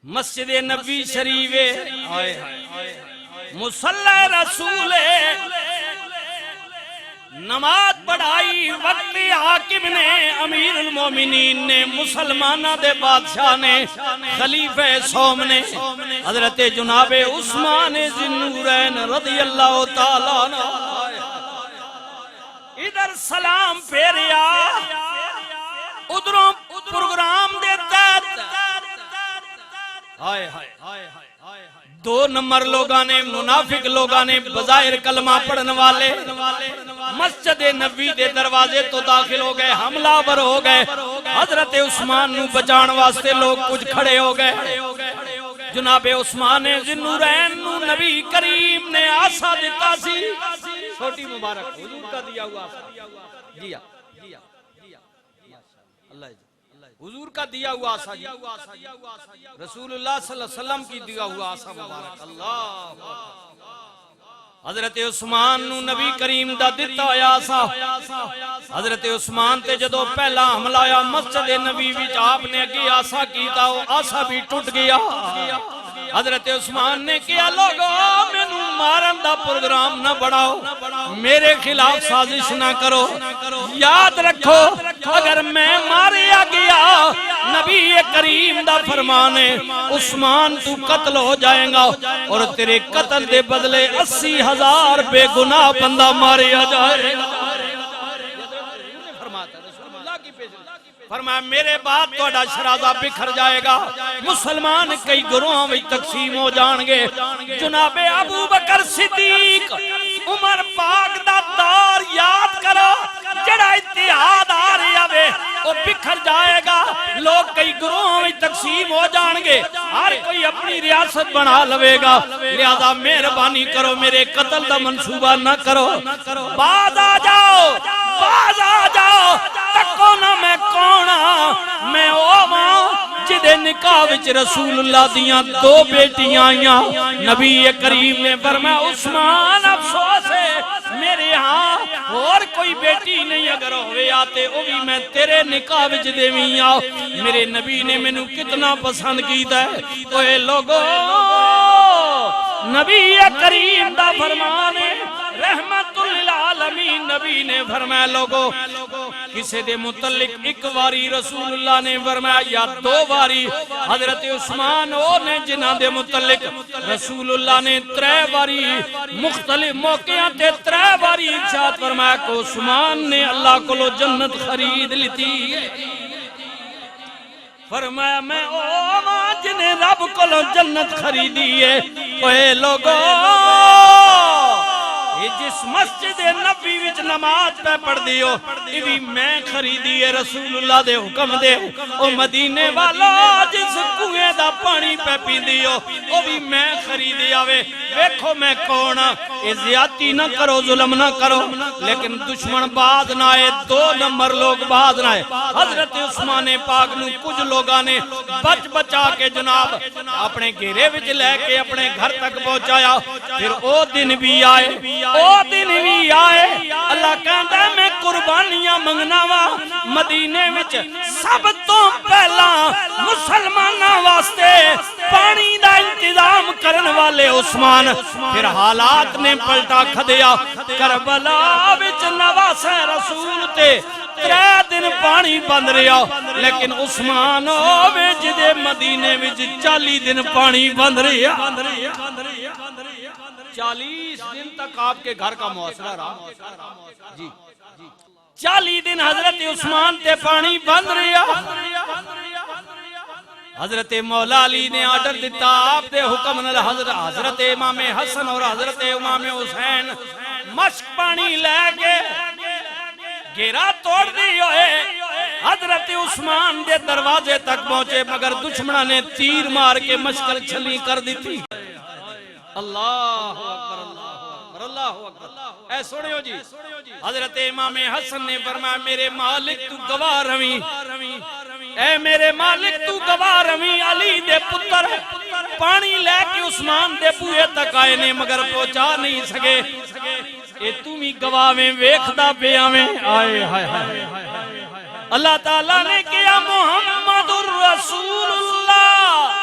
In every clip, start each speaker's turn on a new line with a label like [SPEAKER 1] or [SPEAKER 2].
[SPEAKER 1] مسجد نبی شریف مصلی رسول نماز پڑھائی وقت حاکم نے امیر المومنین نے مسلمانہ دے بادشاہ نے خلیفہ سوم نے حضرت جناب عثمان ذی النورین رضی اللہ تعالیٰ عنہ ادھر سلام پھیریا ادھروں پروگرام دیتا دو نمبر لوگاں نے منافق لوگاں نے بظاہر کلمہ پڑھن والے مسجد نبی دے دروازے تو داخل ہو گئے حملہ ور ہو گئے حضرت عثمان نو بچان واسطے لوگ کچھ کھڑے ہو گئے جناب عثمان ذی النورین نو نبی کریم نے آسا دیتا سی چھوٹی مبارک حضور کا دیا ہوا آسا جی اللہ حضور کا دیا ہوا آسا جی رسول اللہ صلی اللہ علیہ وسلم کی دیا ہوا آسا مبارک اللہ حضرت عثمان نو نبی کریم دا دیتا ہویا آسا حضرت عثمان تے جدو پہلا حملہ آیا مسجد نبی وچ آپ نے اگے آسا کیتا ہو آسا بھی ٹوٹ گیا حضرت عثمان نے کیا لوگو میں نو مارن دا پروگرام نہ بڑھاؤ میرے خلاف سازش نہ کرو یاد رکھو اگر میں ماریا گیا نبی کریم دا فرمانے عثمان تو قتل ہو جائیں گا اور تیرے قتل دے بدلے 80,000 بے گناہ بندہ ماریا جائے گا فرمایا میرے بعد توڑا شرازہ بکھر جائے گا مسلمان کئی گروہاں میں تقسیم ہو جانگے جناب ابو بکر صدیق عمر پاک دا دار یاد کرو جڑا اتحاد آ رہا ہے وہ بکھر جائے گا لوگ کئی گروہوں میں تقسیم ہو جانگے ہر کوئی اپنی ریاست بنا لوے گا لہذا مہربانی کرو میرے قتل دا منصوبہ نہ کرو باز آ جاؤ تکو نہ میں کونا میں اوما جدے نکاح وچ رسول اللہ دیاں دو بیٹیاں آئیاں نبی کریم نے فرمایا عثمان افسوس ہے میرے ہاں اور کوئی بیٹی نہیں اگر ہوئے آتے وہ بھی میں تیرے نکاح وچ دیویں آؤ میرے نبی نے میں نو کتنا پسند کیتا ہے اوے لوگو نبی کریم دا فرمانے رحمت للعالمین نبی نے فرمایا لوگو کسے دے متعلق ایک واری رسول اللہ نے فرمایا یا دو واری حضرت عثمان نے جنہ دے متعلق رسول اللہ نے 3 واری مختلف موقعوں تے 3 واری ارشاد فرمایا کہ عثمان نے اللہ کو لو جنت خرید لیتی فرمایا میں اوما جنہیں رب کو لو جنت خریدی ہے اے لوگو جس مسجد نبی وچ نماز پہ پڑھ دیو یہ بھی میں خریدی ہے رسول اللہ دے حکم دے او مدینے والا جس کوئے دا پانی پہ پی دیو وہ بھی میں خریدی آوے ویکھو میں کون اے زیادتی نہ کرو ظلم نہ کرو لیکن دشمن باز نہ آئے 2 نمبر لوگ باز نہ آئے حضرت عثمان پاک نو کچھ لوگاں نے بچا کے جناب اپنے گھیرے وچ لے کے اپنے گھر تک پہنچایا پھر او دن بھی آئے او دن بھی آئے اللہ کہتا ہے میں قربانیاں منگنا وا مدینے وچ سب تو پہلا مسلمانہ واسطے پانی دا انتظام کرن والے عثمان پھر حالات نے پلٹا کھدیا کربلا وچ نواسہ رسول تے 3 دن پانی بند رہا لیکن عثمان جدے مدینے وچ 40 دن پانی بند رہا 40 دن تک آپ کے گھر کا محاصرہ رہا جی 40 دن حضرت عثمان تے پانی بند رہا حضرت مولا علی نے آرڈر دیتا آپ دے حکم نال حضرت امام حسن اور حضرت امام حسین مشک پانی لے کے گھیرا توڑ دی ہوئے حضرت عثمان دے دروازے تک پہنچے مگر دشمنہ نے تیر مار کے مشکل چھلی کر دی تھی اللہ اکبر اللہ اکبر اے سوڑے ہو جی حضرت امام حسن نے فرمایا میرے مالک تو گواہ رویں اے میرے مالک تو گواہ رویں علی دے پتر پانی لے کے عثمان دے بوئے تک آئے نے مگر پہنچا نہیں سکے اے تمہیں گواہ میں ویکھدا پیا میں آئے ہائے ہائے اللہ تعالیٰ نے کیا محمد الرسول اللہ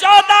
[SPEAKER 1] 14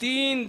[SPEAKER 1] 3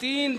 [SPEAKER 1] 3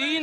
[SPEAKER 1] 3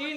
[SPEAKER 1] 3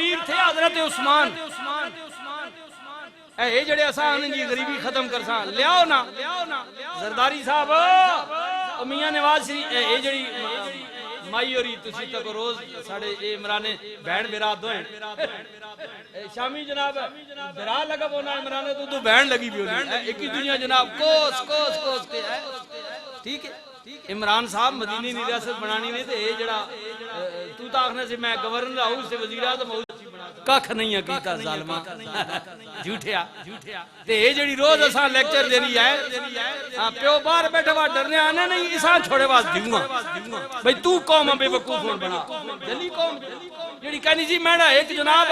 [SPEAKER 1] امیر تھے حضرت عثمان اے جڑے آسان جی غریبی ختم کر سا لیاؤ نا زرداری صاحب او میاں نواز شریف اے جڑی مائی ہوری تسی تک روز ساڑے عمرانے بہن برات دوئیں شامی جناب برا لگا بونا عمرانے تو بہن لگی بھی ہونی ایک ہی دنیا جناب کوس کے ہے ٹھیک ہے عمران صاحب مدینی نہیں ریاست بنانی نہیں تھے جڑا تو تاکھنے سے میں گورنر ہاؤس سے وزیر اعظم ککھ نہیں کیتا ظالمہ جھوٹیا تے اے جڑی روز اساں لیکچر دینی ہے پیو باہر بیٹھا وا ڈرنے آنے نہیں اساں چھوڑے واس دیواں بھئی تو قوم بے وقوف ہون بنا جلی قوم جڑی کہنی جی میں ایک جناب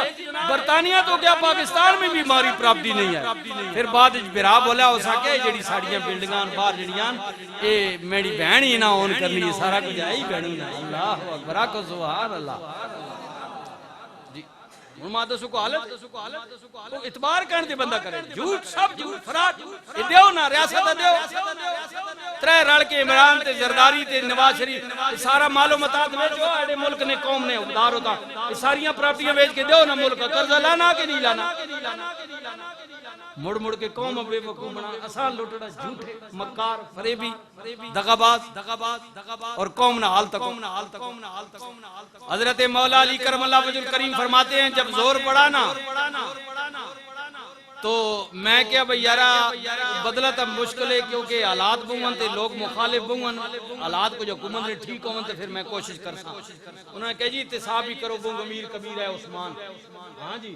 [SPEAKER 1] برطانیہ تو کیا پاکستان میں بھی ماری پراپرٹی نہیں ہے پھر بعد برا بولا ہو سکے جڑی ساڑیاں بلڈنگان باہر جڑیاں اے میری بہن ہی نہ اون کرنی سارا کچھ ہے ہی بہن اللہ اکبر کو سبحان اللہ مادہ سکو حالت اتبار کرنے دے بندہ کرے جھوٹ سب جھوٹ فراق دیو نا ریاست دیو ترے رڑ کے عمران تے زرداری تے نواز شریف سارا معلومات میں جو اڑے ملک نے قوم نے اقدار ہوتا ساریاں پراپرٹیاں بیچ کے دیو نا ملک قرضہ لانا کہ نہیں لانا مڑ کے قوم بے وقوف بنا آسان لوٹڑا جھوٹے مکار فریبی دغاباز اور قوم نہ حال تک حضرت مولا علی کرم اللہ وجہ الکریم فرماتے ہیں جب زور پڑا نا تو میں کیا بھئی یارا بدلہ تب مشکل ہے کیونکہ حالات بھون تے لوگ مخالف بھون حالات کو جو حکومت نے ٹھیک ہوں تے پھر میں کوشش کر سا انہوں نے کہا جی اتحاد ہی کرو بھون امیر کبیر ہے عثمان ہاں جی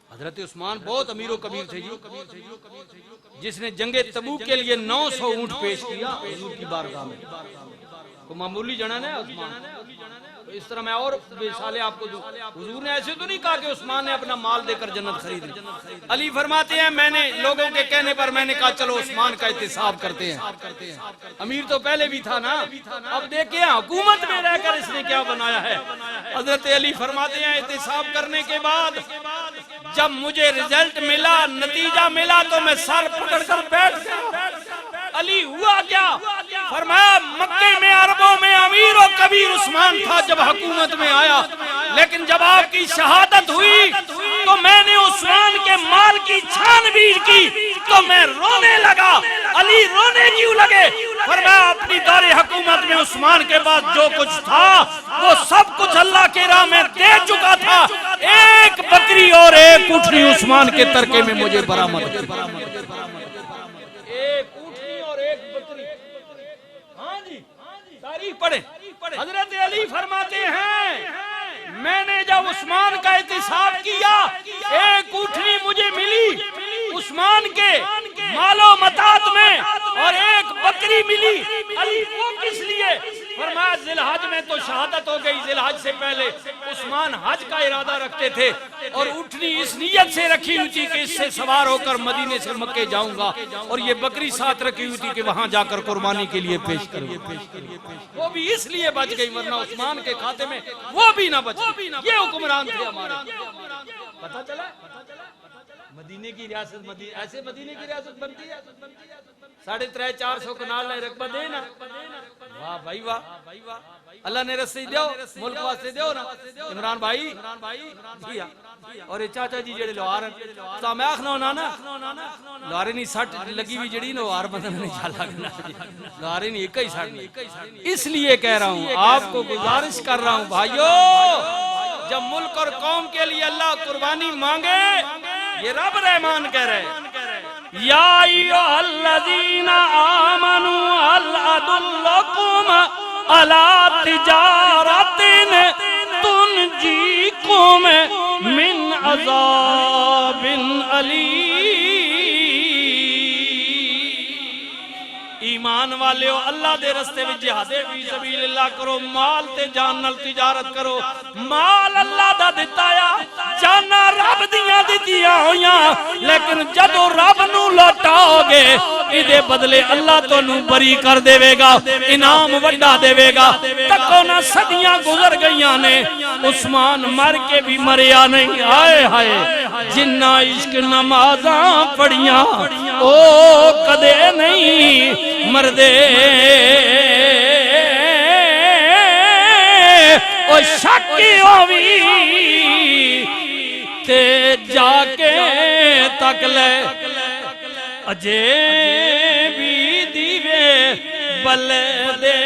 [SPEAKER 1] حضرت عثمان بہت امیر و کبیر تھے جی جس نے جنگ تبوک کے لیے 900 اونٹ پیش کیا حضور کی بارگاہ میں کو معمولی جنن ہے عثمان اس طرح میں اور مثالیں آپ کو دوں حضور نے ایسے تو نہیں کہا کہ عثمان نے اپنا مال دے کر جنت خرید لی علی فرماتے ہیں میں نے لوگوں کے کہنے پر میں نے کہا چلو عثمان کا احتساب کرتے ہیں امیر تو پہلے بھی تھا نا اب دیکھیں حکومت میں رہ کر اس نے کیا بنایا ہے حضرت علی فرماتے ہیں احتساب کرنے کے بعد جب مجھے رزلٹ ملا نتیجہ ملا تو میں سر پکڑ کر بیٹھ گیا علی ہوا کیا فرمایا مکے میں عربوں میں امیر و کبیر عثمان تھا جب حکومت میں آیا لیکن جب آپ کی شہادت ہوئی تو میں نے عثمان کے مال کی چھان بین کی تو میں رونے لگا علی رونے کیوں لگے فرمایا اپنی دور حکومت میں عثمان کے بعد جو کچھ تھا وہ سب کچھ اللہ کے راہ میں دے چکا تھا ایک بکری اور ایک اٹھنی عثمان کے ترکے میں مجھے برآمد کی ایک اٹھنی اور ایک بکری ہاں جی تاریخ پڑھیں حضرت علی فرماتے ہیں میں نے جب عثمان کا احتساب کیا ایک اٹھنی مجھے ملی عثمان کے مال و متاعت میں اور ایک بکری ملی علی وہ کس لیے فرمایا ذی الحج میں تو شہادت ہو گئی ذی الحج سے پہلے عثمان حج کا ارادہ رکھتے تھے اور اٹھنی اس نیت سے رکھی ہوئی تھی کہ اس سے سوار ہو کر مدینے سے مکے جاؤں گا اور یہ بکری ساتھ رکھی ہوئی تھی کہ وہاں جا کر قربانی کے لیے پیش کروں وہ بھی اس لیے بچ گئی ورنہ عثمان کے کھاتے میں وہ بھی نہ بچ یہ حکمران تھے ہمارے پتہ چلا مدینے کی ریاست ایسے مدینے کی ریاست بنتی ہے 350-400 کنال رقبہ دے نا واہ بھائی واہ اللہ نے رسی دیو ملک واسطے دیو نا عمران بھائی دیا اور یہ چاچا جی جڑے لوہار تو میں آخنا ہونا نا لوہارے نہیں سٹ لگی ہوئی جڑی لوہار بدن نہیں چالا لوہارے نہیں ایک ہی سٹ اس لیے کہہ رہا ہوں آپ کو گزارش کر رہا ہوں بھائیو جب ملک اور قوم کے لیے اللہ قربانی مانگے یہ رب رحمان کہہ رہے یا ایھا الذین آمنوا هل ادلکم علی تجارۃ تنجیکم من عذاب علیم ایمان والے ہو اللہ دے رستے میں جہاد فی سبیل اللہ کرو مال تے جان نال تجارت کرو مال اللہ دا دتایا جانا رب دیاں دتیاں ہویاں لیکن جدو رب نو لوٹاؤ گے ایدے بدلے اللہ تو نو بری کر دے گا انعام وڈا دے گا تکو نہ صدیاں گزر گئیاں نے عثمان مر کے بھی مریا نہیں آئے ہائے جنہ عشق نمازاں پڑھیاں او کدے نہیں مردے او شکی ہووی تے جا کے تک لے اجے بھی دیوے بلے دے